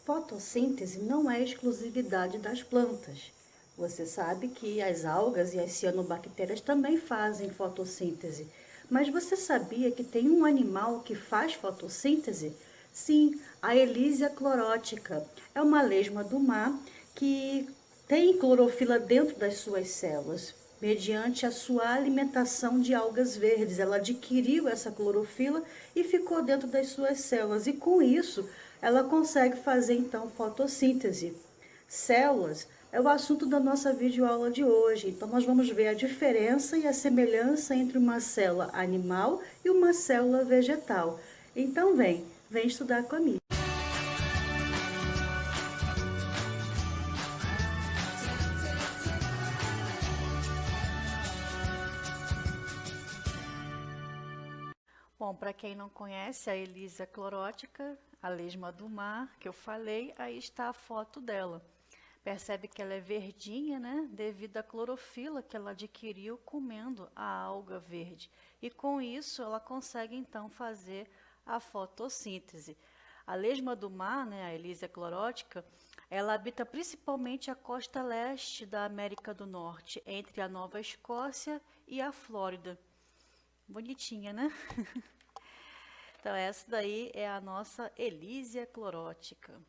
Fotossíntese não é exclusividade das plantas. Você sabe que as algas e as cianobactérias também fazem fotossíntese. Mas você sabia que tem um animal que faz fotossíntese? Sim, a Elysia clorótica. É uma lesma do mar que tem clorofila dentro das suas células. Mediante a sua alimentação de algas verdes, ela adquiriu essa clorofila e ficou dentro das suas células. E com isso, ela consegue fazer então fotossíntese. Células é o assunto da nossa videoaula de hoje. Então nós vamos ver a diferença e a semelhança entre uma célula animal e uma célula vegetal. Então vem estudar comigo. Bom, para quem não conhece a Elysia clorótica, a lesma do mar que eu falei, aí está a foto dela. Percebe que ela é verdinha, né? Devido à clorofila que ela adquiriu comendo a alga verde. E com isso ela consegue então fazer a fotossíntese. A lesma do mar, né, a Elysia clorótica, ela habita principalmente a costa leste da América do Norte, entre a Nova Escócia e a Flórida. Bonitinha, né? Então, essa daí é a nossa Elysia clorótica.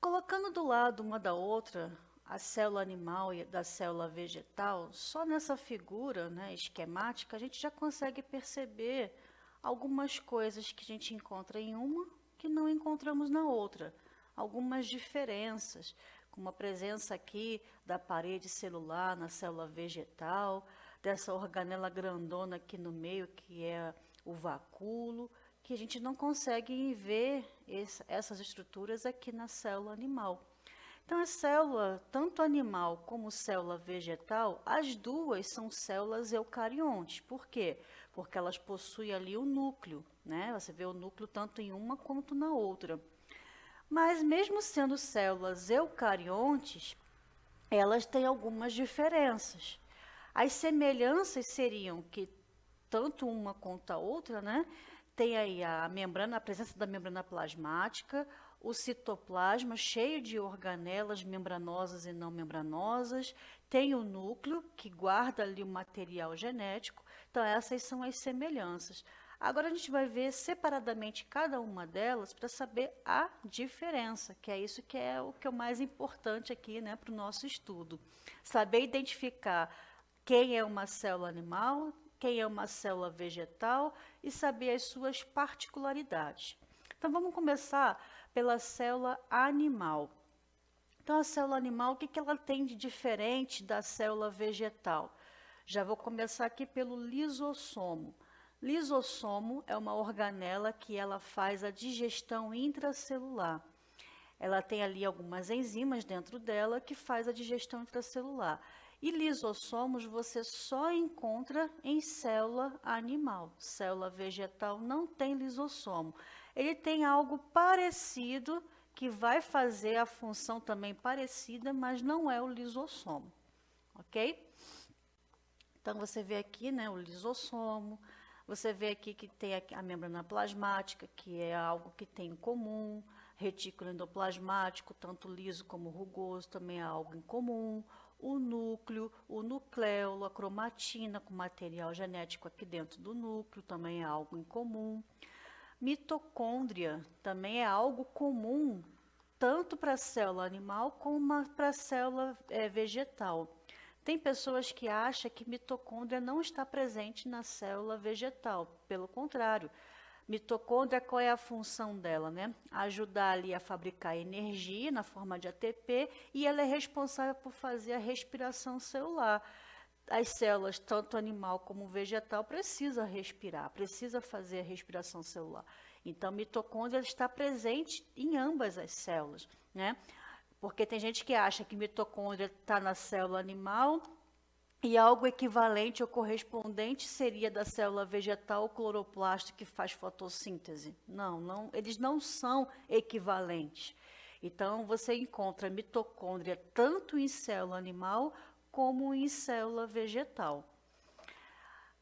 Colocando do lado uma da outra, a célula animal e da célula vegetal, só nessa figura, né, esquemática, a gente já consegue perceber algumas coisas que a gente encontra em uma que não encontramos na outra. Algumas diferenças, como a presença aqui da parede celular na célula vegetal, dessa organela grandona aqui no meio, que é o vacúolo, que a gente não consegue ver essas estruturas aqui na célula animal. Então, a célula, tanto animal como célula vegetal, as duas são células eucariontes. Por quê? Porque elas possuem ali o núcleo, né? Você vê o núcleo tanto em uma quanto na outra. Mas mesmo sendo células eucariontes, elas têm algumas diferenças. As semelhanças seriam que tanto uma quanto a outra, né? Tem aí a membrana, a presença da membrana plasmática, o citoplasma cheio de organelas membranosas e não membranosas, tem o núcleo que guarda ali o material genético. Então essas são as semelhanças. Agora a gente vai ver separadamente cada uma delas para saber a diferença, que é isso que é o mais importante aqui, né, para o nosso estudo. Saber identificar quem é uma célula animal, quem é uma célula vegetal e saber as suas particularidades. Então vamos começar pela célula animal. Então a célula animal, o que ela tem de diferente da célula vegetal? Já vou começar aqui pelo lisossomo. Lisossomo é uma organela que ela faz a digestão intracelular. Ela tem ali algumas enzimas dentro dela que faz a digestão intracelular. E lisossomos você só encontra em célula animal. Célula vegetal não tem lisossomo. Ele tem algo parecido que vai fazer a função também parecida, mas não é o lisossomo, ok? Então você vê aqui, né, o lisossomo. Você vê aqui que tem a membrana plasmática, que é algo que tem em comum. Retículo endoplasmático, tanto liso como rugoso, também é algo em comum. O núcleo, o nucleolo, a cromatina com material genético aqui dentro do núcleo, também é algo em comum. Mitocôndria também é algo comum, tanto para a célula animal como para a célula vegetal. Tem pessoas que acham que mitocôndria não está presente na célula vegetal, pelo contrário. Mitocôndria, qual é a função dela, né? Ajudar ali a fabricar energia na forma de ATP e ela é responsável por fazer a respiração celular. As células, tanto animal como vegetal, precisa respirar, precisa fazer a respiração celular. Então, a mitocôndria está presente em ambas as células, né? Porque tem gente que acha que mitocôndria está na célula animal e algo equivalente ou correspondente seria da célula vegetal o cloroplasto que faz fotossíntese. Não, eles não são equivalentes. Então, você encontra mitocôndria tanto em célula animal como em célula vegetal.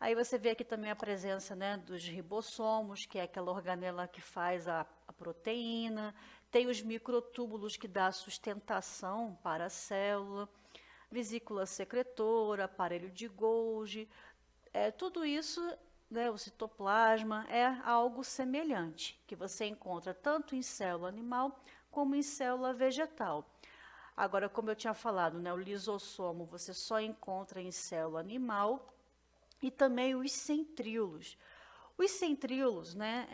Aí você vê aqui também a presença, né, dos ribossomos, que é aquela organela que faz a proteína. Tem os microtúbulos que dá sustentação para a célula, vesícula secretora, aparelho de Golgi. Tudo isso, né, o citoplasma, é algo semelhante, que você encontra tanto em célula animal como em célula vegetal. Agora, como eu tinha falado, né, o lisossomo você só encontra em célula animal e também os centríolos. Os centríolos, né,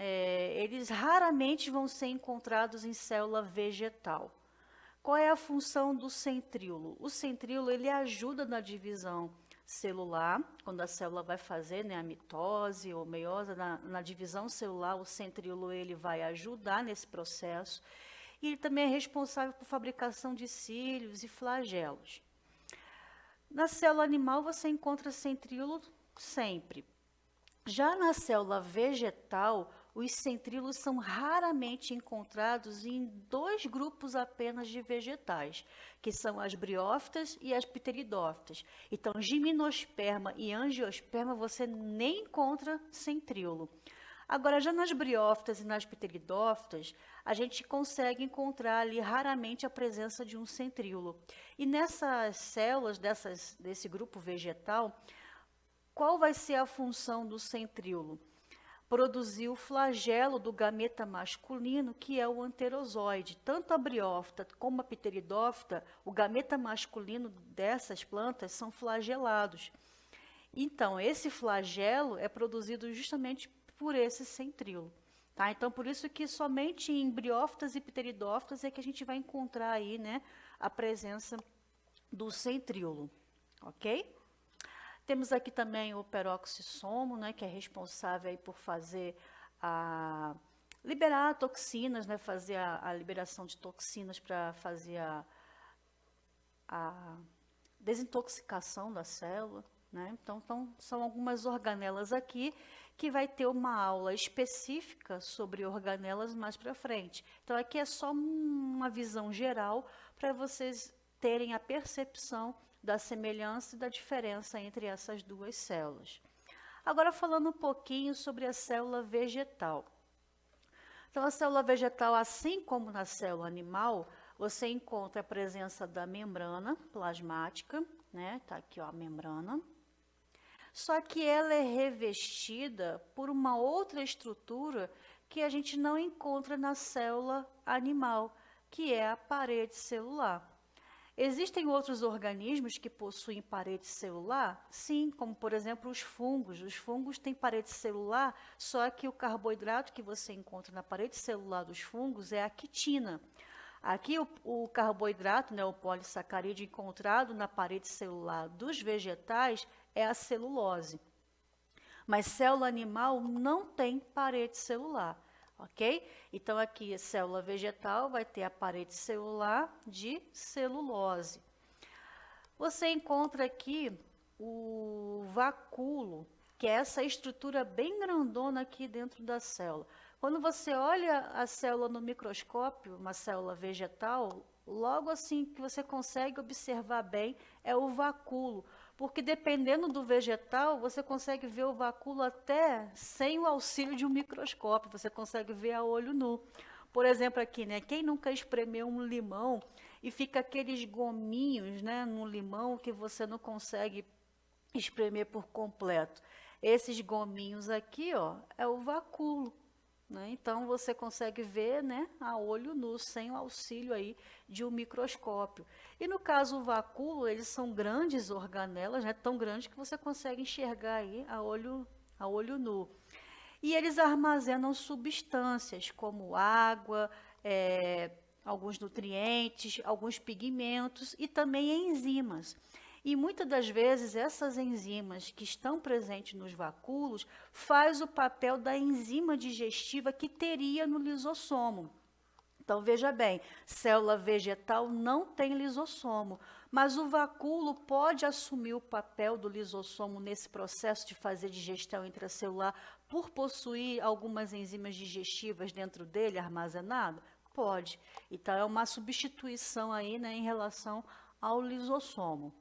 eles raramente vão ser encontrados em célula vegetal. Qual é a função do centríolo? O centríolo ele ajuda na divisão celular, quando a célula vai fazer, né, a mitose ou meiose, na divisão celular, o centríolo ele vai ajudar nesse processo. E ele também é responsável por fabricação de cílios e flagelos. Na célula animal você encontra centríolo sempre. Já na célula vegetal, os centríolos são raramente encontrados em dois grupos apenas de vegetais, que são as briófitas e as pteridófitas. Então, gimnosperma e angiosperma você nem encontra centríolo. Agora, já nas briófitas e nas pteridófitas, a gente consegue encontrar ali raramente a presença de um centríolo. E nessas células desse grupo vegetal, qual vai ser a função do centríolo? Produzir o flagelo do gameta masculino, que é o anterozoide. Tanto a briófita como a pteridófita, o gameta masculino dessas plantas são flagelados. Então, esse flagelo é produzido justamente por esse centríolo. Tá? Então, por isso que somente em briófitas e pteridófitas é que a gente vai encontrar aí, né, a presença do centríolo. Ok? Temos aqui também o peroxissomo, né, que é responsável aí por fazer liberar toxinas, né, fazer a liberação de toxinas para fazer a desintoxicação da célula. Né? Então, são algumas organelas aqui que vai ter uma aula específica sobre organelas mais para frente. Então, aqui é só uma visão geral para vocês terem a percepção da semelhança e da diferença entre essas duas células. Agora, falando um pouquinho sobre a célula vegetal. Então, a célula vegetal, assim como na célula animal, você encontra a presença da membrana plasmática, né? Tá aqui, ó, a membrana. Só que ela é revestida por uma outra estrutura que a gente não encontra na célula animal, que é a parede celular. Existem outros organismos que possuem parede celular? Sim, como por exemplo os fungos. Os fungos têm parede celular, só que o carboidrato que você encontra na parede celular dos fungos é a quitina. Aqui o carboidrato, né, o polissacarídeo encontrado na parede celular dos vegetais é a celulose. Mas célula animal não tem parede celular, ok? Então, aqui a célula vegetal vai ter a parede celular de celulose. Você encontra aqui o vacúolo, que é essa estrutura bem grandona aqui dentro da célula. Quando você olha a célula no microscópio, uma célula vegetal, logo assim que você consegue observar bem é o vacúolo, porque dependendo do vegetal, você consegue ver o vacúolo até sem o auxílio de um microscópio, você consegue ver a olho nu. Por exemplo, aqui, né? Quem nunca espremeu um limão e fica aqueles gominhos, né, no limão que você não consegue espremer por completo? Esses gominhos aqui, ó, é o vacúolo. Né? Então, você consegue ver, né, a olho nu, sem o auxílio aí de um microscópio. E no caso o vacúolo, eles são grandes organelas, né, tão grandes que você consegue enxergar aí a olho nu. E eles armazenam substâncias como água, alguns nutrientes, alguns pigmentos e também enzimas. E muitas das vezes essas enzimas que estão presentes nos vacúolos faz o papel da enzima digestiva que teria no lisossomo. Então veja bem, célula vegetal não tem lisossomo, mas o vacúolo pode assumir o papel do lisossomo nesse processo de fazer digestão intracelular por possuir algumas enzimas digestivas dentro dele armazenado? Pode. Então é uma substituição aí, né, em relação ao lisossomo.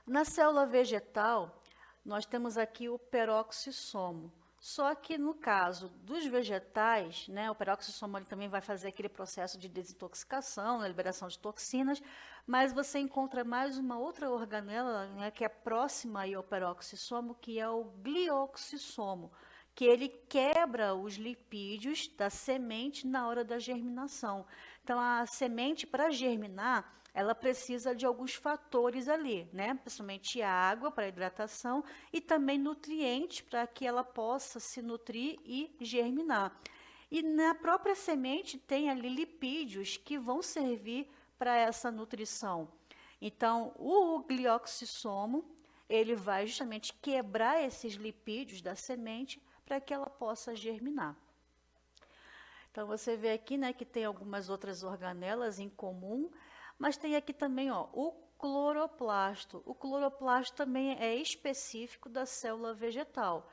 Na célula vegetal, nós temos aqui o peroxissomo. Só que no caso dos vegetais, né, o peroxissomo ele também vai fazer aquele processo de desintoxicação, né, liberação de toxinas, mas você encontra mais uma outra organela, né, que é próxima aí ao peroxissomo, que é o glioxissomo, que ele quebra os lipídios da semente na hora da germinação. Então, a semente, para germinar, ela precisa de alguns fatores ali, né? Principalmente água para hidratação e também nutrientes para que ela possa se nutrir e germinar. E na própria semente tem ali lipídios que vão servir para essa nutrição. Então, o glioxissomo, ele vai justamente quebrar esses lipídios da semente para que ela possa germinar. Então, você vê aqui, né, que tem algumas outras organelas em comum, mas tem aqui também, ó, o cloroplasto. O cloroplasto também é específico da célula vegetal.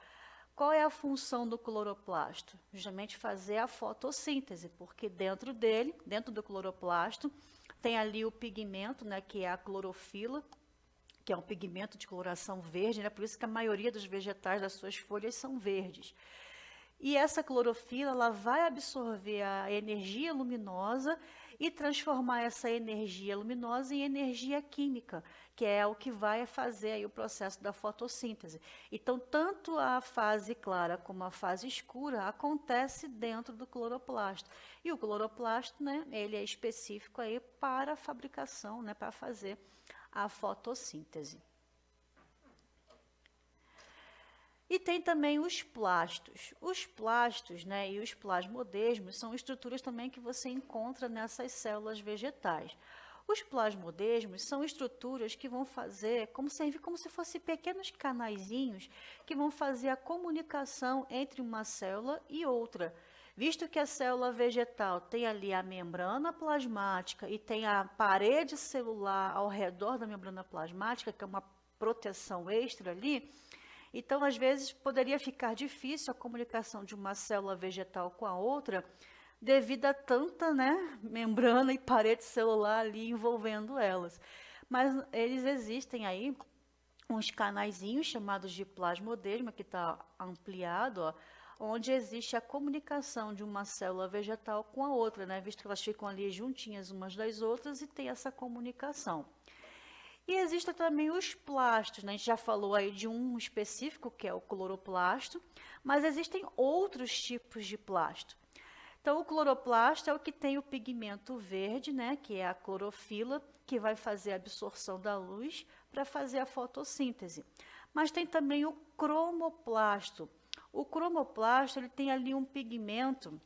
Qual é a função do cloroplasto? Justamente fazer a fotossíntese, porque dentro dele, dentro do cloroplasto, tem ali o pigmento, né, que é a clorofila, que é um pigmento de coloração verde, né? Por isso que a maioria dos vegetais das suas folhas são verdes. E essa clorofila ela vai absorver a energia luminosa e transformar essa energia luminosa em energia química, que é o que vai fazer aí o processo da fotossíntese. Então, tanto a fase clara como a fase escura acontece dentro do cloroplasto. E o cloroplasto, né, ele é específico aí para a fabricação, né, para fazer a fotossíntese. E tem também os plastos. Os plastos, né, e os plasmodesmos são estruturas também que você encontra nessas células vegetais. Os plasmodesmos são estruturas que vão servir como se fossem pequenos canaizinhos que vão fazer a comunicação entre uma célula e outra. Visto que a célula vegetal tem ali a membrana plasmática e tem a parede celular ao redor da membrana plasmática, que é uma proteção extra ali, então, às vezes, poderia ficar difícil a comunicação de uma célula vegetal com a outra, devido a tanta, né, membrana e parede celular ali envolvendo elas. Mas eles existem aí uns canaizinhos chamados de plasmodesma, que está ampliado, ó, onde existe a comunicação de uma célula vegetal com a outra, né, visto que elas ficam ali juntinhas umas das outras e tem essa comunicação. E existem também os plastos, né? A gente já falou aí de um específico, que é o cloroplasto, mas existem outros tipos de plasto. Então, o cloroplasto é o que tem o pigmento verde, né? Que é a clorofila, que vai fazer a absorção da luz para fazer a fotossíntese. Mas tem também o cromoplasto. O cromoplasto ele tem ali um pigmento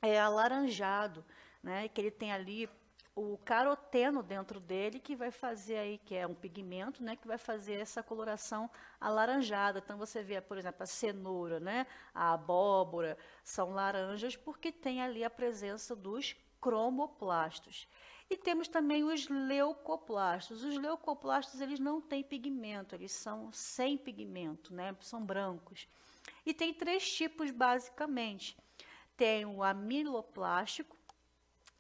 alaranjado, né? Que ele tem ali o caroteno dentro dele que vai fazer aí, que é um pigmento, né, que vai fazer essa coloração alaranjada. Então você vê, por exemplo, a cenoura, né, a abóbora, são laranjas porque tem ali a presença dos cromoplastos. E temos também os leucoplastos. Os leucoplastos, eles não têm pigmento, eles são sem pigmento, né, são brancos. E tem três tipos basicamente. Tem o amiloplástico,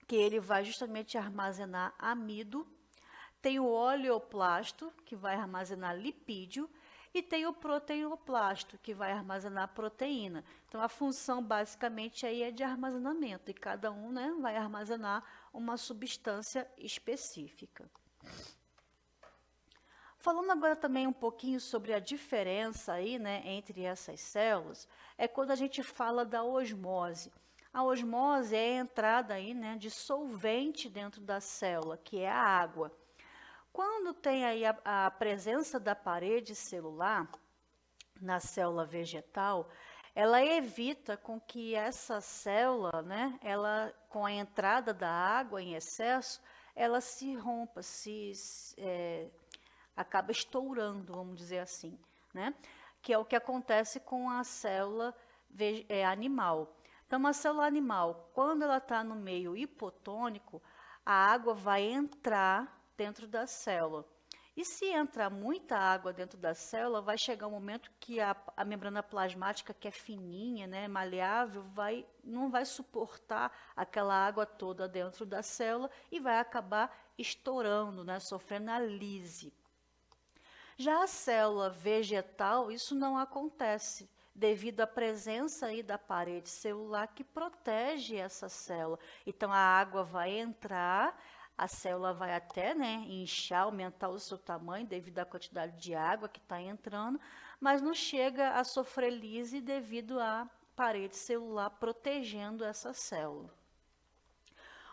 que ele vai justamente armazenar amido, tem o oleoplasto, que vai armazenar lipídio, e tem o proteinoplasto, que vai armazenar proteína. Então, a função basicamente aí é de armazenamento, e cada um, né, vai armazenar uma substância específica. Falando agora também um pouquinho sobre a diferença aí, né, entre essas células, é quando a gente fala da osmose. A osmose é a entrada aí, né, de solvente dentro da célula, que é a água. Quando tem aí a presença da parede celular na célula vegetal, ela evita com que essa célula, né, ela, com a entrada da água em excesso, ela se rompa, acaba estourando, vamos dizer assim, né? Que é o que acontece com a célula animal. Então, uma célula animal, quando ela está no meio hipotônico, a água vai entrar dentro da célula. E se entrar muita água dentro da célula, vai chegar um momento que a membrana plasmática, que é fininha, né, maleável, não vai suportar aquela água toda dentro da célula e vai acabar estourando, né, sofrendo a lise. Já a célula vegetal, isso não acontece, devido à presença aí da parede celular que protege essa célula. Então, a água vai entrar, a célula vai até, né, inchar, aumentar o seu tamanho devido à quantidade de água que está entrando, mas não chega a sofrer lise devido à parede celular protegendo essa célula.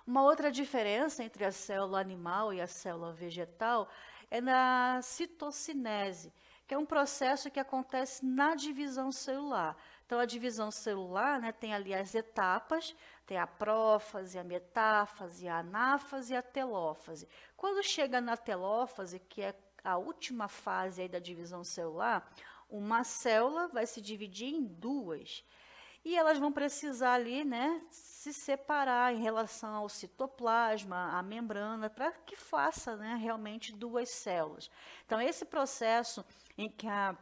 Uma outra diferença entre a célula animal e a célula vegetal é na citocinese, que é um processo que acontece na divisão celular. Então, a divisão celular, né, tem ali as etapas, tem a prófase, a metáfase, a anáfase e a telófase. Quando chega na telófase, que é a última fase aí da divisão celular, uma célula vai se dividir em duas. E elas vão precisar ali, né, se separar em relação ao citoplasma, à membrana, para que faça, né, realmente duas células. Então, esse processo em que a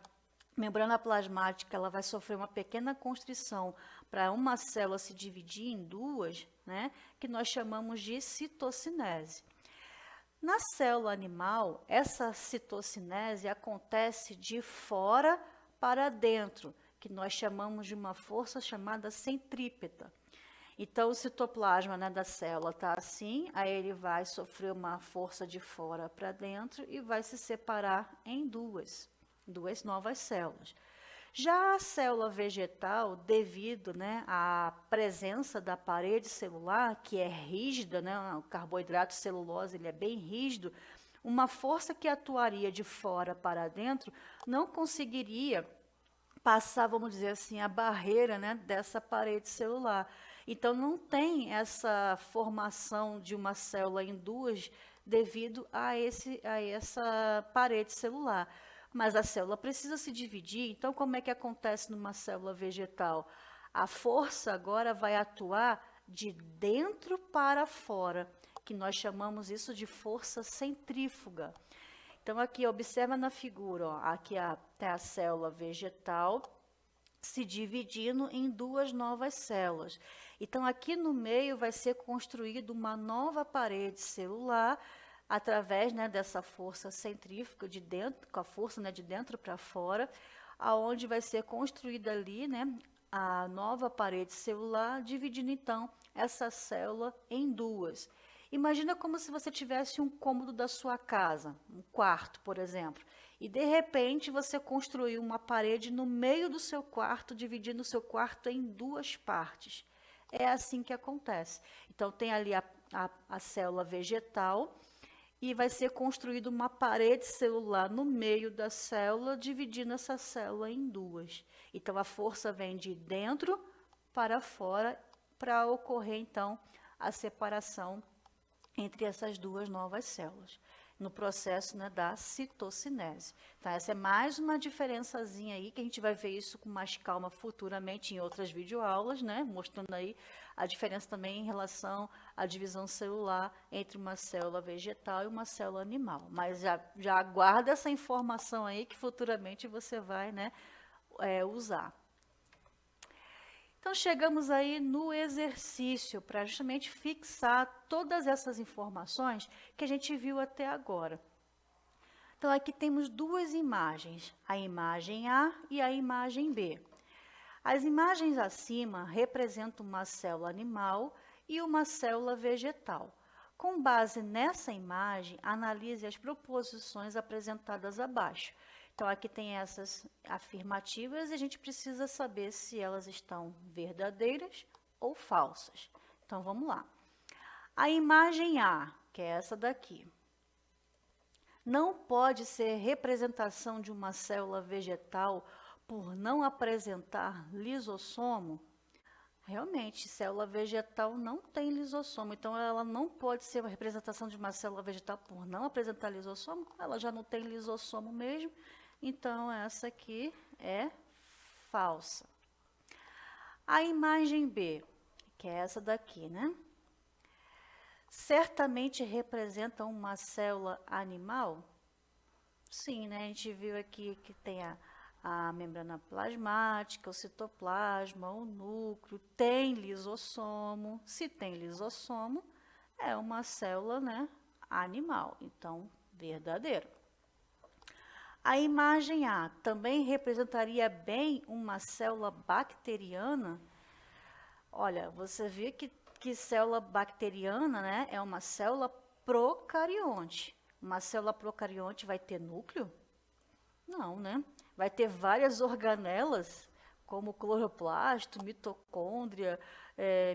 membrana plasmática ela vai sofrer uma pequena constrição para uma célula se dividir em duas, né, que nós chamamos de citocinese. Na célula animal, essa citocinese acontece de fora para dentro, que nós chamamos de uma força chamada centrípeta. Então, o citoplasma, né, da célula está assim, aí ele vai sofrer uma força de fora para dentro e vai se separar em duas novas células. Já a célula vegetal, devido, né, à presença da parede celular, que é rígida, né, o carboidrato celulose ele é bem rígido, uma força que atuaria de fora para dentro não conseguiria passar, vamos dizer assim, a barreira, né, dessa parede celular. Então, não tem essa formação de uma célula em duas devido a essa parede celular. Mas a célula precisa se dividir, então como é que acontece numa célula vegetal? A força agora vai atuar de dentro para fora, que nós chamamos isso de força centrífuga. Então, aqui, observa na figura, ó, aqui tem a célula vegetal se dividindo em duas novas células. Então, aqui no meio vai ser construída uma nova parede celular através, né, dessa força centrífuga de dentro, com a força, né, de dentro para fora, aonde vai ser construída ali, né, a nova parede celular, dividindo então essa célula em duas. Imagina como se você tivesse um cômodo da sua casa, um quarto, por exemplo, e de repente você construiu uma parede no meio do seu quarto, dividindo o seu quarto em duas partes. É assim que acontece. Então, tem ali a célula vegetal e vai ser construída uma parede celular no meio da célula, dividindo essa célula em duas. Então, a força vem de dentro para fora para ocorrer, então, a separação entre essas duas novas células, no processo, né, da citocinese. Então, essa é mais uma diferençazinha aí, que a gente vai ver isso com mais calma futuramente em outras videoaulas, né, mostrando aí a diferença também em relação à divisão celular entre uma célula vegetal e uma célula animal. Mas já aguarda essa informação aí que futuramente você vai, né, usar. Então, chegamos aí no exercício para justamente fixar todas essas informações que a gente viu até agora. Então, aqui temos duas imagens, a imagem A e a imagem B. As imagens acima representam uma célula animal e uma célula vegetal. Com base nessa imagem, analise as proposições apresentadas abaixo. Então, aqui tem essas afirmativas e a gente precisa saber se elas estão verdadeiras ou falsas. Então, vamos lá. A imagem A, que é essa daqui, não pode ser representação de uma célula vegetal por não apresentar lisossomo. Realmente, célula vegetal não tem lisossomo, então ela não pode ser uma representação de uma célula vegetal por não apresentar lisossomo, ela já não tem lisossomo mesmo. Então, essa aqui é falsa. A imagem B, que é essa daqui, né? Certamente representa uma célula animal? Sim, né? A gente viu aqui que tem a membrana plasmática, o citoplasma, o núcleo, tem lisossomo. Se tem lisossomo, é uma célula, né, animal. Então, verdadeiro. A imagem A também representaria bem uma célula bacteriana? Olha, você vê que célula bacteriana, né, é uma célula procarionte. Uma célula procarionte vai ter núcleo? Não, né? Vai ter várias organelas, como cloroplasto, mitocôndria,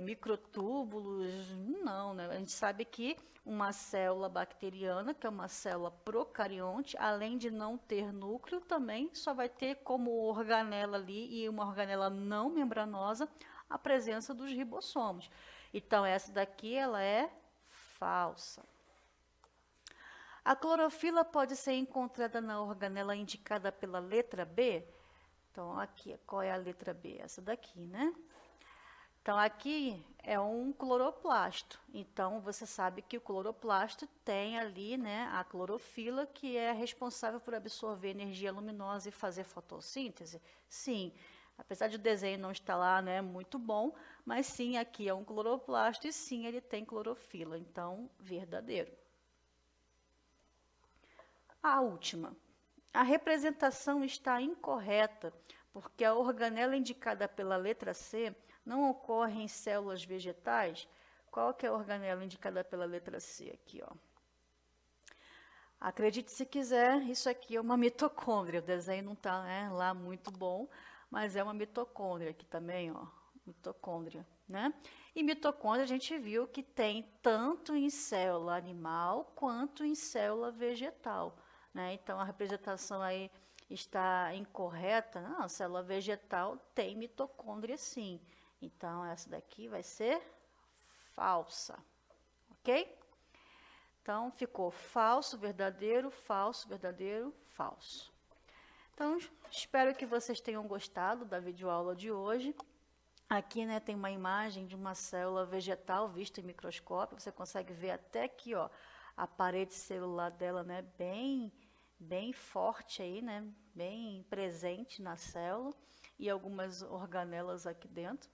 microtúbulos. Não, né? A gente sabe que uma célula bacteriana, que é uma célula procarionte, além de não ter núcleo, também só vai ter como organela ali, e uma organela não membranosa, a presença dos ribossomos. Então, essa daqui, ela é falsa. A clorofila pode ser encontrada na organela indicada pela letra B? Então, aqui, qual é a letra B? Essa daqui, né? Então, aqui é um cloroplasto. Então, você sabe que o cloroplasto tem ali, né, a clorofila, que é responsável por absorver energia luminosa e fazer fotossíntese? Sim. Apesar de o desenho não estar lá, né, muito bom, mas sim, aqui é um cloroplasto e sim, ele tem clorofila. Então, verdadeiro. A última. A representação está incorreta, porque a organela indicada pela letra C não ocorre em células vegetais. Qual que é a organela indicada pela letra C? Aqui, ó. Acredite se quiser, isso aqui é uma mitocôndria. O desenho não está, né, lá muito bom, mas é uma mitocôndria aqui também, ó. Mitocôndria, né? E mitocôndria a gente viu que tem tanto em célula animal quanto em célula vegetal, né? Então, a representação aí está incorreta. Não, a célula vegetal tem mitocôndria sim. Então, essa daqui vai ser falsa, ok? Então, ficou falso, verdadeiro, falso, verdadeiro, falso. Então, espero que vocês tenham gostado da videoaula de hoje. Aqui, né, tem uma imagem de uma célula vegetal vista em microscópio. Você consegue ver até aqui, ó, a parede celular dela, né, bem forte aí, né, bem presente na célula e algumas organelas aqui dentro.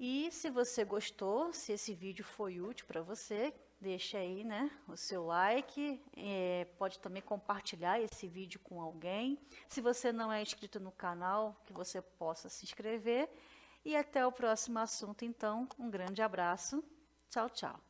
E se você gostou, se esse vídeo foi útil para você, deixa aí, né, o seu like, pode também compartilhar esse vídeo com alguém. Se você não é inscrito no canal, que você possa se inscrever. E até o próximo assunto, então. Um grande abraço. Tchau, tchau.